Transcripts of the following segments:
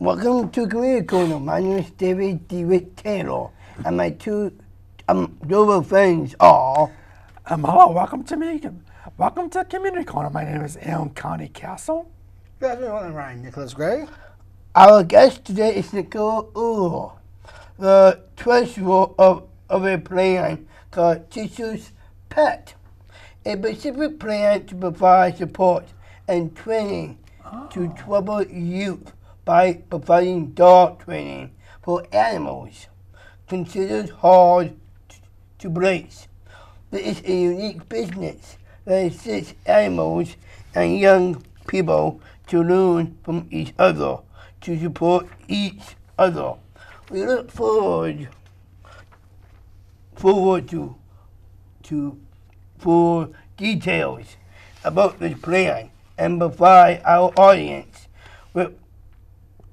Welcome to Community Corner. My name is David DeWitt Taylor, and my two global friends are. Hello, welcome to Community Corner. My name is Elm County Castle. Good afternoon, I'm Ryan Nicholas Gray. Our guest today is Nicole Uhr, the treasurer of a plan called Teacher's Pet, a specific plan to provide support and training to troubled youth by providing dog training for animals considered hard to place. This is a unique business that assists animals and young people to learn from each other, to support each other. We look forward for details about this plan and provide our audience with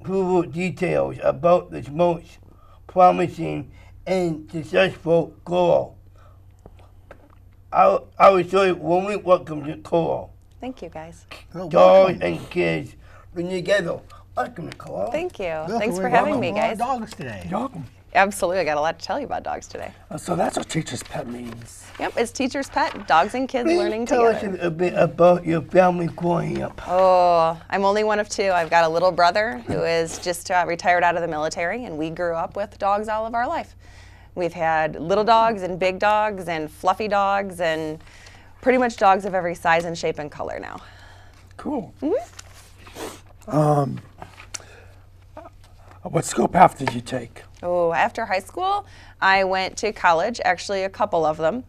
full details about this most promising and successful goal. I would say warmly welcome to Nicole. Thank you, guys. Dogs and kids bring together. Welcome, Nicole. Thank you. Welcome. Thanks for We're having me, welcoming guys. our dogs today. You're welcome. Absolutely. I got a lot to tell you about dogs today. So that's what Teacher's Pet means. Yep, it's Teacher's Pet, dogs and kids Please learning tell us together. a bit about your family growing up. Oh, I'm only one of two. I've got a little brother who is just retired out of the military, and we grew up with dogs all of our life. We've had little dogs and big dogs and fluffy dogs and pretty much dogs of every size and shape and color now. Cool. What school path did you take? Oh, after high school, I went to college, actually a couple of them,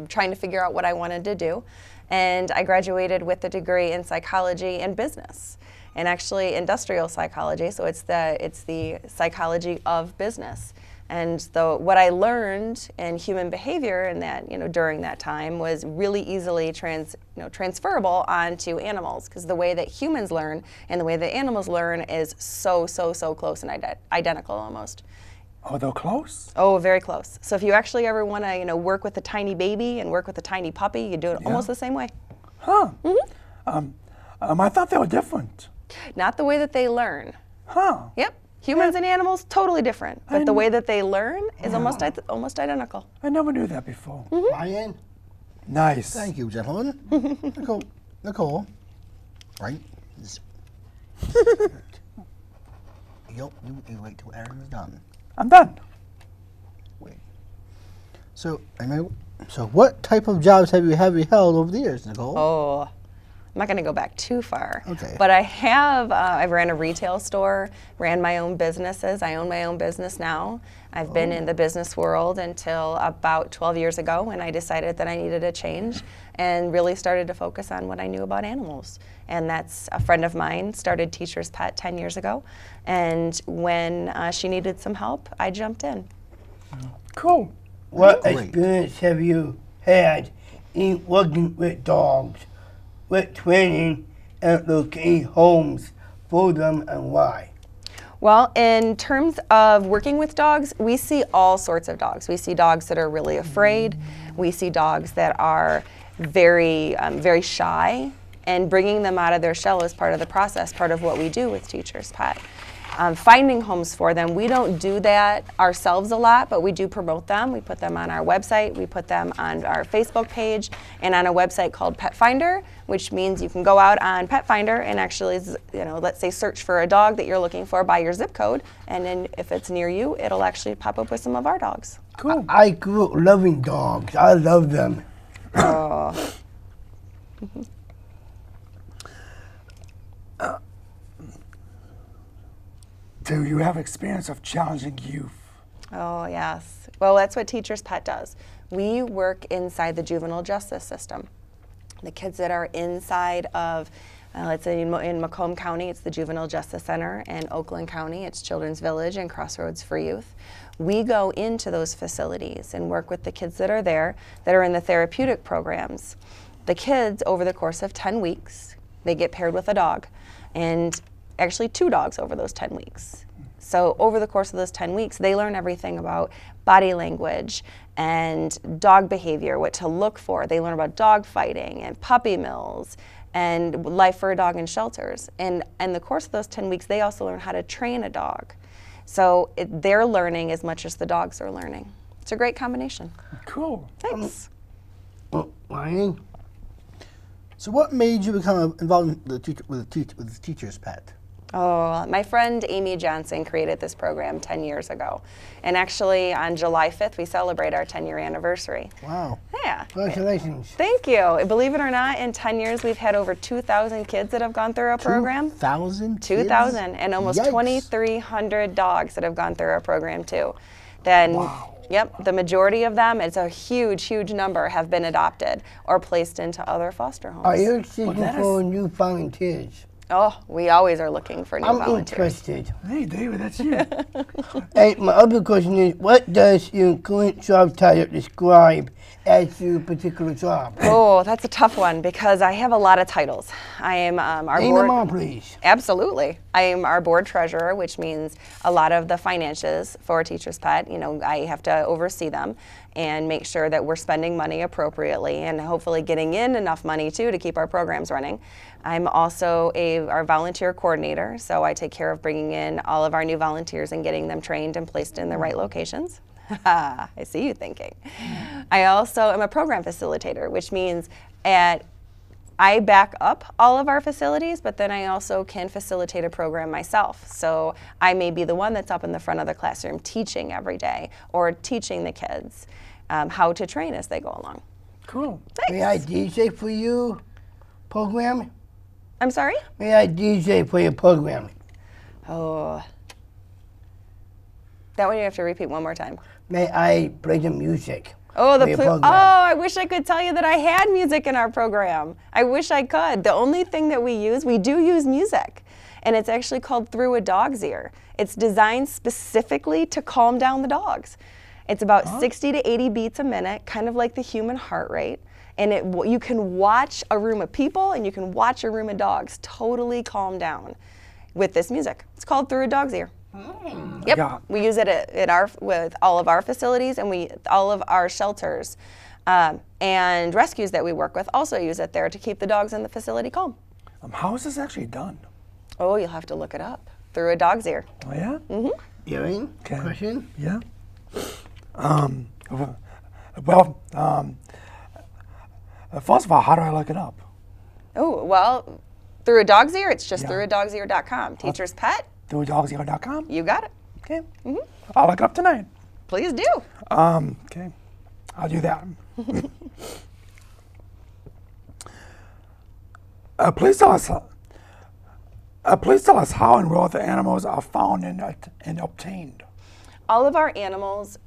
trying to figure out what I wanted to do. And I graduated with a degree in psychology and business, and actually industrial psychology, so it's the psychology of business. And what I learned in human behavior in that, during that time was really easily transferable onto animals, because the way that humans learn and the way that animals learn is so close and identical almost. Oh, they're close? Oh, very close. So if you actually ever want to, work with a tiny baby and work with a tiny puppy, you do it almost the same way. Huh. I thought they were different. Not the way that they learn. Huh. Yep. Humans and animals, totally different. But the way that they learn is almost identical. I never knew that before. Ryan? Nice. Thank you, gentlemen. Nicole, right? You wait till Aaron's done. I'm done. Wait. So what type of jobs have you held over the years, Nicole? Oh, I'm not going to go back too far. Okay. But I ran a retail store, ran my own businesses. I own my own business now. I've been in the business world until about 12 years ago when I decided that I needed a change and really started to focus on what I knew about animals. And that's a friend of mine started Teacher's Pet 10 years ago. And when she needed some help, I jumped in. Cool. What Great. experience have you had in working with dogs, with training and locating homes for them, and why? Well, in terms of working with dogs, we see all sorts of dogs. We see dogs that are really afraid. We see dogs that are very shy, and bringing them out of their shell is part of the process, part of what we do with Teacher's Pet. Finding homes for them, we don't do that ourselves a lot, but we do promote them. We put them on our website, we put them on our Facebook page, and on a website called Pet Finder, which means you can go out on Pet Finder and actually, let's say search for a dog that you're looking for by your zip code, and then if it's near you, it'll actually pop up with some of our dogs. Cool. I grew up loving dogs. I love them. Oh. Do you have experience of challenging youth? Oh, yes. Well, that's what Teacher's Pet does. We work inside the juvenile justice system. The kids that are inside of, let's say in Macomb County, it's the Juvenile Justice Center. In Oakland County, it's Children's Village and Crossroads for Youth. We go into those facilities and work with the kids that are there that are in the therapeutic programs. The kids, over the course of 10 weeks, they get paired with a dog. And actually 2 dogs over those 10 weeks. So over the course of those 10 weeks, they learn everything about body language and dog behavior, what to look for. They learn about dog fighting and puppy mills and life for a dog in shelters. And in the course of those 10 weeks, they also learn how to train a dog. So they're learning as much as the dogs are learning. It's a great combination. Cool. Thanks. Ryan? So what made you become involved with the teacher's pet? Oh, my friend Amy Johnson created this program 10 years ago. And actually, on July 5th, we celebrate our 10-year anniversary. Wow. Yeah. Congratulations. Thank you. Believe it or not, in 10 years, we've had over 2,000 kids that have gone through our program. 2,000 kids? 2,000, and almost Yikes. 2,300 dogs that have gone through our program, too. Then, yep, the majority of them, it's a huge, huge number, have been adopted or placed into other foster homes. Are you seeking for new volunteers? Oh, we always are looking for new I'm volunteers. interested. Hey, David, that's you. And my other question is, what does your current job title describe as your particular job? Oh, that's a tough one because I have a lot of titles. I am our Name board. them all, please. Absolutely. I am our board treasurer, which means a lot of the finances for a teacher's pet. You know, I have to oversee them and make sure that we're spending money appropriately and hopefully getting in enough money too to keep our programs running. I'm also our volunteer coordinator, so I take care of bringing in all of our new volunteers and getting them trained and placed in the right locations. I see you thinking. I also am a program facilitator, which means I back up all of our facilities, but then I also can facilitate a program myself. So I may be the one that's up in the front of the classroom teaching every day or teaching the kids how to train as they go along. Cool. May I DJ for you program? I'm sorry? May I DJ for your program? Oh. That one you have to repeat one more time. May I play the music? Oh, for your program? I wish I could tell you that I had music in our program. I wish I could. The only thing that we do use music, and it's actually called Through a Dog's Ear. It's designed specifically to calm down the dogs. It's about 60 to 80 beats a minute, kind of like the human heart rate. And you can watch a room of people and you can watch a room of dogs totally calm down with this music. It's called Through a Dog's Ear. Yep, Yeah. we use it with all of our facilities and all of our shelters and rescues that we work with also use it there to keep the dogs in the facility calm. How is this actually done? Oh, you'll have to look it up. Through a Dog's Ear. Oh, yeah? Erin, Okay. question? Yeah. First of all, how do I look it up? Oh, well, Through a Dog's Ear, it's just Yeah. throughadogs'ear.com. Teacher's Pet, ThroughADog'sEar.com? you got it. Okay. I'll look it up tonight. Please do. Okay. I'll do that. Please tell us how and where the animals are found and obtained. All of our animals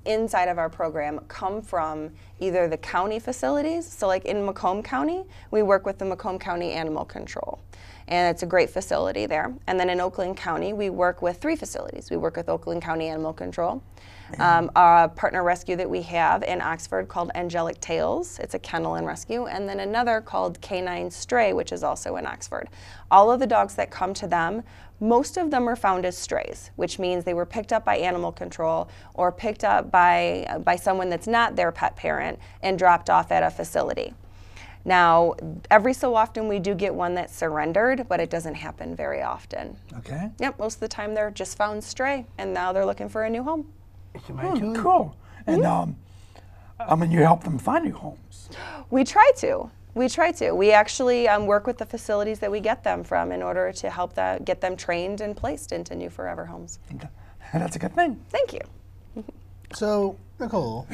inside of our program come from either the county facilities, so like in Macomb County, we work with the Macomb County Animal Control, and it's a great facility there. And then in Oakland County, we work with 3 facilities. We work with Oakland County Animal Control, a partner rescue that we have in Oxford called Angelic Tales. It's a kennel and rescue, and then another called Canine Stray, which is also in Oxford. All of the dogs that come to them, most of them are found as strays, which means they were picked up by animal control or picked up by someone that's not their pet parent and dropped off at a facility. Now, every so often we do get one that's surrendered, but it doesn't happen very often. Okay. Yep, most of the time they're just found stray, and now they're looking for a new home. It's my turn. Cool. And you help them find new homes. We try to. We actually work with the facilities that we get them from in order to help get them trained and placed into new forever homes. And that's a good thing. Thank you. So, Nicole,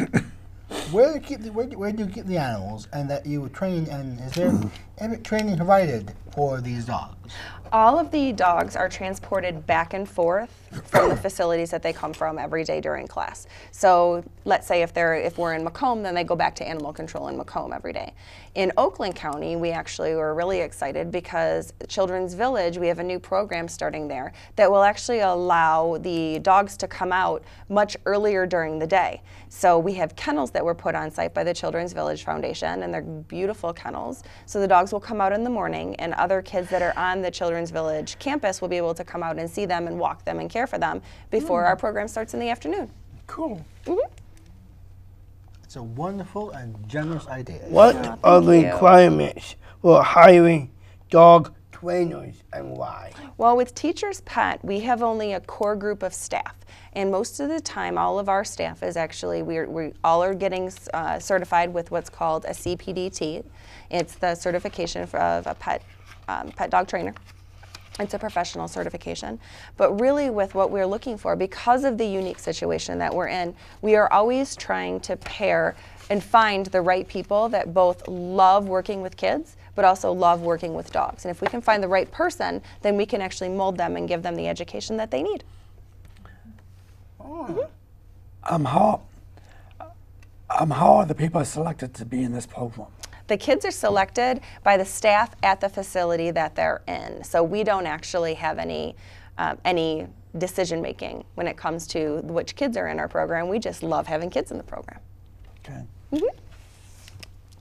where do you keep the animals and that you train, and is there any training provided for these dogs? All of the dogs are transported back and forth from the facilities that they come from every day during class. So let's say if we're in Macomb, then they go back to animal control in Macomb every day. In Oakland County, we actually were really excited because Children's Village, we have a new program starting there that will actually allow the dogs to come out much earlier during the day. So we have kennels that were put on site by the Children's Village Foundation, and they're beautiful kennels. So the dogs will come out in the morning, and other kids that are on the Children's Village campus will be able to come out and see them and walk them and care for them before our program starts in the afternoon. Cool. It's a wonderful and generous idea. What are the thank you. requirements for hiring dog trainers and why? Well, with Teacher's Pet, we have only a core group of staff. And most of the time, all of our staff is actually, we all are getting certified with what's called a CPDT. It's the certification of a pet dog trainer. It's a professional certification. But really with what we're looking for, because of the unique situation that we're in, we are always trying to pair and find the right people that both love working with kids, but also love working with dogs. And if we can find the right person, then we can actually mold them and give them the education that they need. Oh. How are the people selected to be in this program? The kids are selected by the staff at the facility that they're in. So we don't actually have any decision making when it comes to which kids are in our program. We just love having kids in the program. Okay.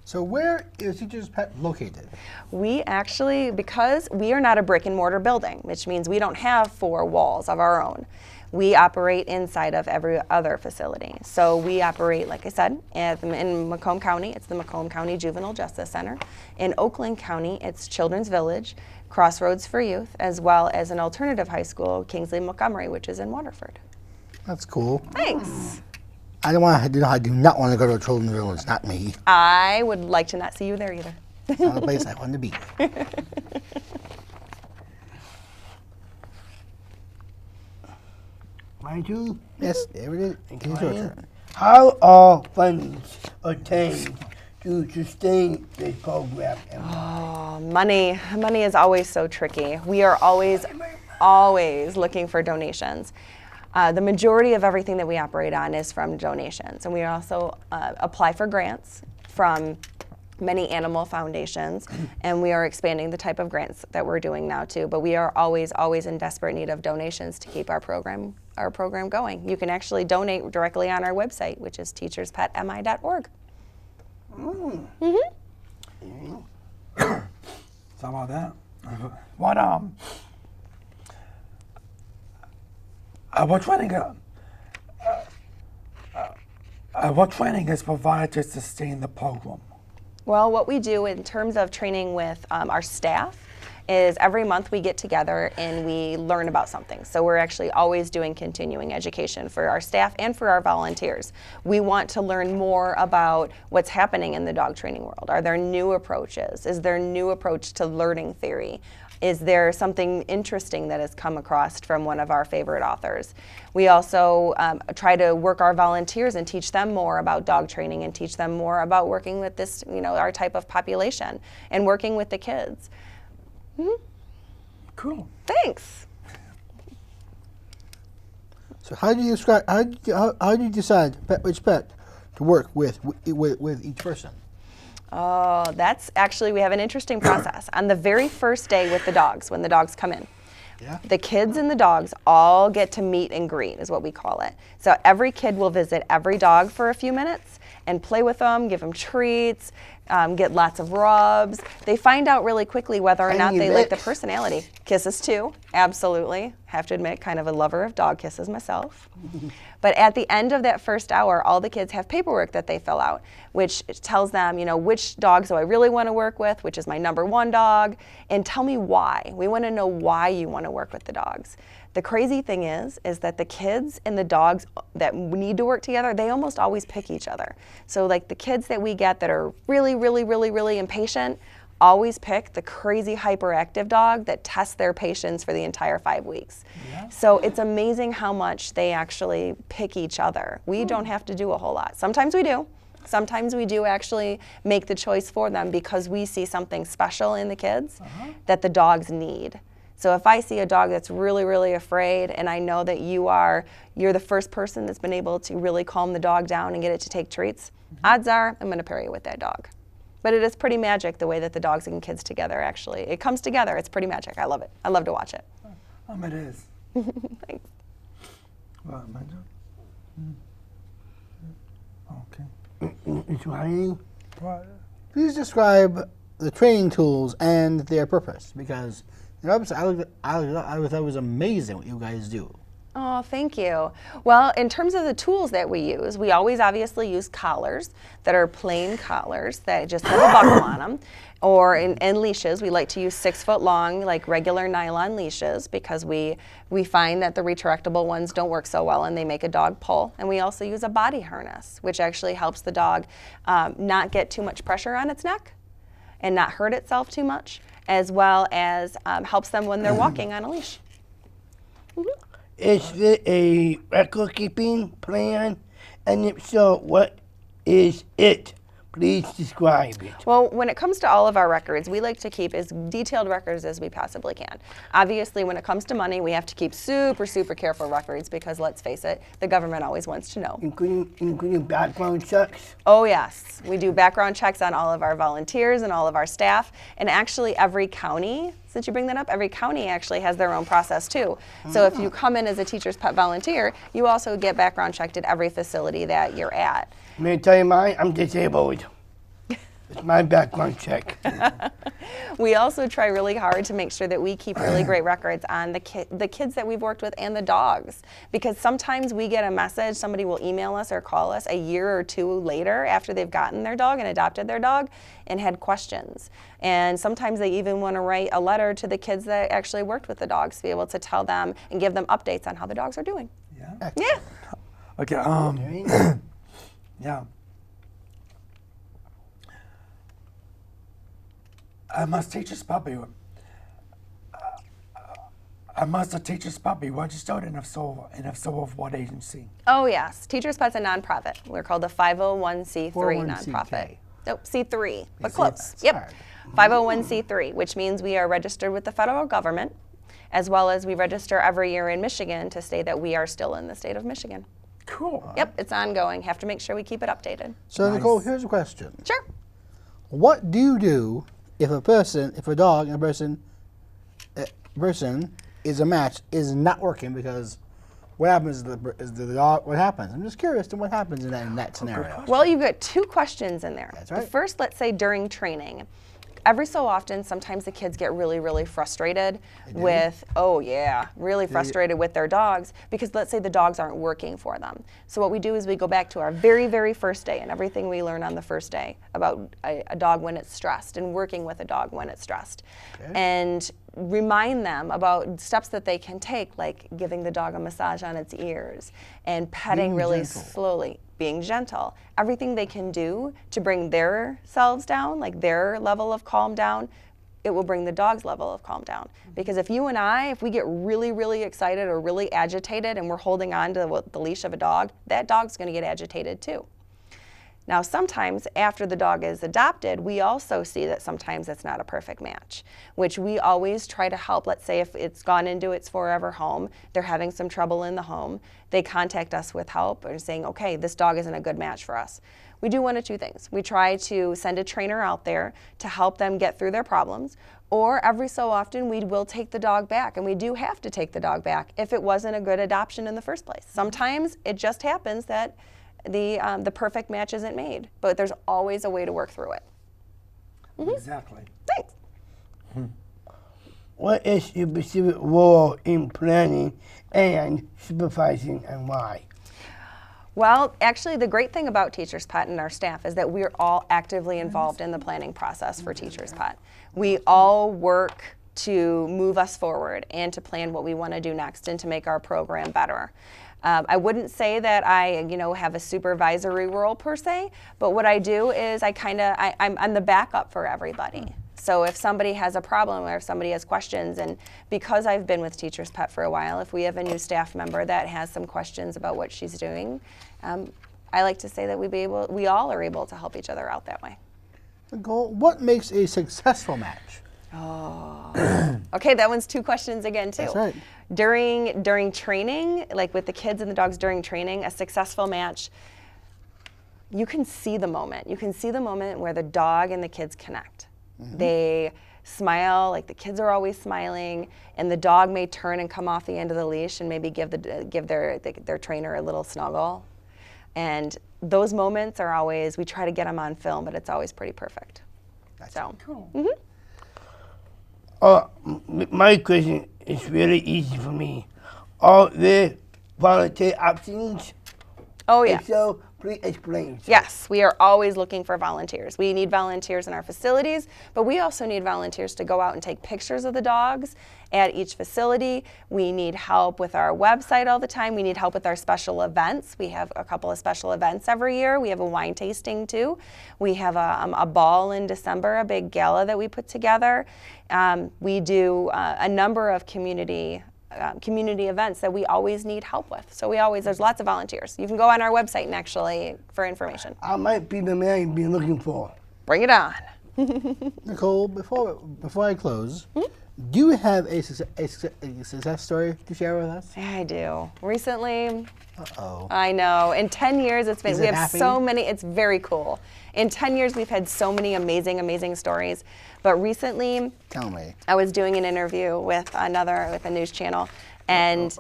So where is Teacher's Pet located? We actually, because we are not a brick and mortar building, which means we don't have 4 walls of our own. We operate inside of every other facility. So we operate, like I said, in Macomb County, it's the Macomb County Juvenile Justice Center. In Oakland County, it's Children's Village, Crossroads for Youth, as well as an alternative high school, Kingsley Montgomery, which is in Waterford. That's cool. Thanks. I do not want to go to a Children's Village, not me. I would like to not see you there either. Not a place I want to be. Mind you? Yes, there it is. It's your turn. How are funds obtained to sustain this program? And why? Money is always so tricky. We are always looking for donations. The majority of everything that we operate on is from donations, and we also apply for grants from many animal foundations, and we are expanding the type of grants that we're doing now too. But we are always in desperate need of donations to keep our program going. You can actually donate directly on our website, which is teacherspetmi.org. So about that. What training is provided to sustain the program? Well, what we do in terms of training with our staff is every month we get together and we learn about something. So we're actually always doing continuing education for our staff and for our volunteers. We want to learn more about what's happening in the dog training world. Are there new approaches? Is there a new approach to learning theory? Is there something interesting that has come across from one of our favorite authors? We also try to work our volunteers and teach them more about dog training and teach them more about working with this, our type of population and working with the kids. Cool. Thanks. So how do you describe? How do you decide which pet to work with each person? Oh, that's actually, we have an interesting process. On the very first day with the dogs, when the dogs come in, the kids and the dogs all get to meet and greet, is what we call it. So every kid will visit every dog for a few minutes and play with them, give them treats, get lots of rubs. They find out really quickly whether or not they like the personality. Kisses too, absolutely. Have to admit, kind of a lover of dog kisses myself. But at the end of that first hour, all the kids have paperwork that they fill out, which tells them, which dogs do I really want to work with, which is my #1 dog, and tell me why. We want to know why you want to work with the dogs. The crazy thing is that the kids and the dogs that need to work together, they almost always pick each other. So like the kids that we get that are really, really, really, really impatient, always pick the crazy hyperactive dog that tests their patience for the entire 5 weeks. Yeah. So it's amazing how much they actually pick each other. We don't have to do a whole lot. Sometimes we do. Sometimes we do actually make the choice for them because we see something special in the kids that the dogs need. So if I see a dog that's really, really afraid and I know that you're the first person that's been able to really calm the dog down and get it to take treats, odds are I'm going to pair you with that dog. But it is pretty magic the way that the dogs and kids together actually, it comes together. It's pretty magic. I love it. I love to watch it. It is. Thanks. Well, my job? It's Ryan. Please describe the training tools and their purpose, because I thought it was amazing what you guys do. Oh, thank you. Well, in terms of the tools that we use, we always obviously use collars that are plain collars that just have a buckle on them. Or in leashes, we like to use 6 foot long, like regular nylon leashes, because we find that the retractable ones don't work so well and they make a dog pull. And we also use a body harness, which actually helps the dog not get too much pressure on its neck and not hurt itself too much, as well as helps them when they're walking on a leash. Is there a record keeping plan? And if so, what is it? Please describe it. Well, when it comes to all of our records, we like to keep as detailed records as we possibly can. Obviously, when it comes to money, we have to keep super, super careful records because, let's face it, the government always wants to know. Including background checks? Oh, yes. We do background checks on all of our volunteers and all of our staff. And actually, every county, since you bring that up, every county actually has their own process, too. So if you come in as a teacher's pet volunteer, you also get background checked at every facility that you're at. May I tell you mine? I'm disabled. It's my background check. We also try really hard to make sure that we keep really great records on the kids that we've worked with and the dogs. Because sometimes we get a message, somebody will email us or call us a year or 2 later after they've gotten their dog and adopted their dog and had questions. And sometimes they even want to write a letter to the kids that actually worked with the dogs to be able to tell them and give them updates on how the dogs are doing. Yeah. Yeah. Okay. Yeah. I must teach this puppy. I must teach this puppy registered, and if so, of what agency? Oh, yes. Teachers Pet's a nonprofit. We're called a 501c3 401c3. nonprofit. Nope, C3, but See, close. it's Yep. hard. 501c3, which means we are registered with the federal government, as well as we register every year in Michigan to state that we are still in the state of Michigan. Cool. Yep, it's ongoing. Have to make sure we keep it updated. So Nicole, here's a question. Sure. What do you do if a dog and a person is a match is not working because what happens is the dog? What happens? I'm just curious to what happens in that scenario. Well, you've got 2 questions in there. That's The right. first, let's say during training. Every so often, sometimes the kids get really, really frustrated with, really frustrated with their dogs because let's say the dogs aren't working for them. So what we do is we go back to our very, very first day and everything we learn on the first day about a dog when it's stressed and working with a dog when it's stressed. Okay. And remind them about steps that they can take, like giving the dog a massage on its ears and petting Being really gentle. slowly, being gentle. Everything they can do to bring their selves down, like their level of calm down, it will bring the dog's level of calm down. Because if you and I, if we get really, really excited or really agitated and we're holding on to the leash of a dog, that dog's going to get agitated too. Now, sometimes after the dog is adopted, we also see that sometimes it's not a perfect match, which we always try to help. Let's say if it's gone into its forever home, they're having some trouble in the home, they contact us with help or saying, okay, this dog isn't a good match for us. We do one of 2 things. We try to send a trainer out there to help them get through their problems, or every so often we will take the dog back, and we do have to take the dog back if it wasn't a good adoption in the first place. Sometimes it just happens that the perfect match isn't made, but there's always a way to work through it. Exactly. Thanks. What is your specific role in planning and supervising, and why? Well, actually, the great thing about Teacher's Pet and our staff is that we're all actively involved in the planning process for Teacher's Pet. We all work to move us forward and to plan what we want to do next and to make our program better. I wouldn't say that I, have a supervisory role per se, but what I do is I'm the backup for everybody. So if somebody has a problem or if somebody has questions, and because I've been with Teacher's Pet for a while, if we have a new staff member that has some questions about what she's doing, I like to say that we all are able to help each other out that way. Nicole, what makes a successful match? Okay, that one's 2 questions again too. That's right. During training, like with the kids and the dogs during training, a successful match, you can see the moment. You can see the moment where the dog and the kids connect. They smile, like the kids are always smiling, and the dog may turn and come off the end of the leash and maybe give their trainer a little snuggle. And those moments are always, we try to get them on film, but it's always pretty perfect. That's So, Cool. My question is really easy for me. Are there volunteer options? Oh, yeah. If so, please explain. Yes, we are always looking for volunteers. We need volunteers in our facilities, but we also need volunteers to go out and take pictures of the dogs at each facility. We need help with our website all the time. We need help with our special events. We have a couple of special events every year. We have a wine tasting too. We have a ball in December, a big gala that we put together. We do a number of community events that we always need help with. So there's lots of volunteers. You can go on our website and actually for information. I might be the man you've been looking for. Bring it on. Nicole, before I close, do you have a success story to share with us? Yeah, I do. Recently, Uh-oh. I know. In 10 years, we have happy? so many. It's very cool. In 10 years, we've had so many amazing stories. But recently, Tell me. I was doing an interview with a news channel, and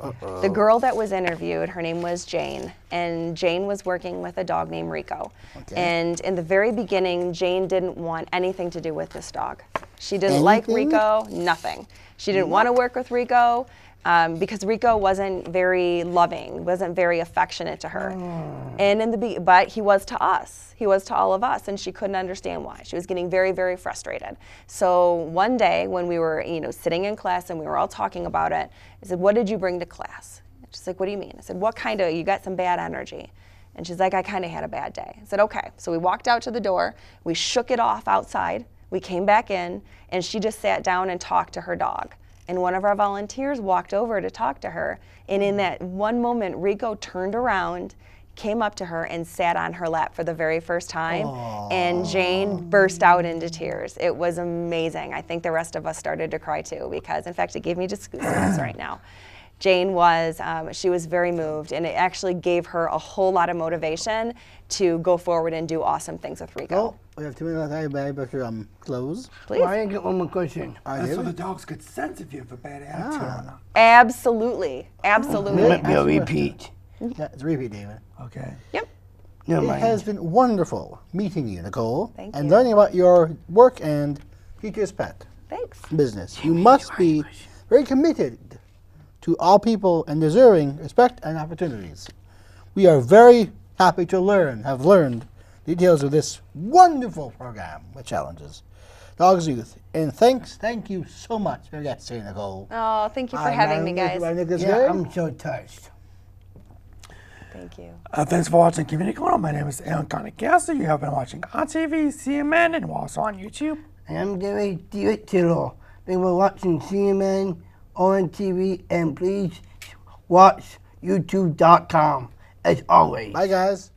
the girl that was interviewed, her name was Jane, and Jane was working with a dog named Rico. Okay. And in the very beginning, Jane didn't want anything to do with this dog. She didn't like Rico, nothing. She didn't want to work with Rico. Because Rico wasn't very loving, wasn't very affectionate to her, and but he was to us. He was to all of us, and she couldn't understand why. She was getting very frustrated. So one day when we were, sitting in class and we were all talking about it, I said, "What did you bring to class?" And she's like, "What do you mean?" I said, "What kind of? You got some bad energy." And she's like, "I kind of had a bad day." I said, "Okay." So we walked out to the door. We shook it off outside. We came back in, and she just sat down and talked to her dog. And one of our volunteers walked over to talk to her. And in that one moment, Rico turned around, came up to her, and sat on her lap for the very first time. Aww. And Jane burst out into tears. It was amazing. I think the rest of us started to cry too, because in fact, it gave me just goosebumps right now. Jane she was very moved, and it actually gave her a whole lot of motivation to go forward and do awesome things with Rico. Oh, we have 2 minutes left. I better close. Please. Well, I get one more question. That's so the dogs could sense if you have a bad attitude or not. Absolutely. Absolutely. Let me repeat. Yeah, it's a repeat, David. Okay. Yep. Never It mind. has been wonderful meeting you, Nicole, Thank and you. learning about your work and future pet Thanks. business. You must be very committed to all people and deserving respect and opportunities. We are very happy to have learned details of this wonderful program with challenges, Dogs Youth. And thank you so much for that, Nicole. Oh, thank you for having me, guys. Yeah, I'm so touched. Thank you. Thanks for watching Community Corner. My name is Alan Castle. You have been watching ONTV, CNN, and we're also on YouTube. And I'm Gary Tiro. They were watching CNN, ONTV, and please watch YouTube.com as always. Bye, guys.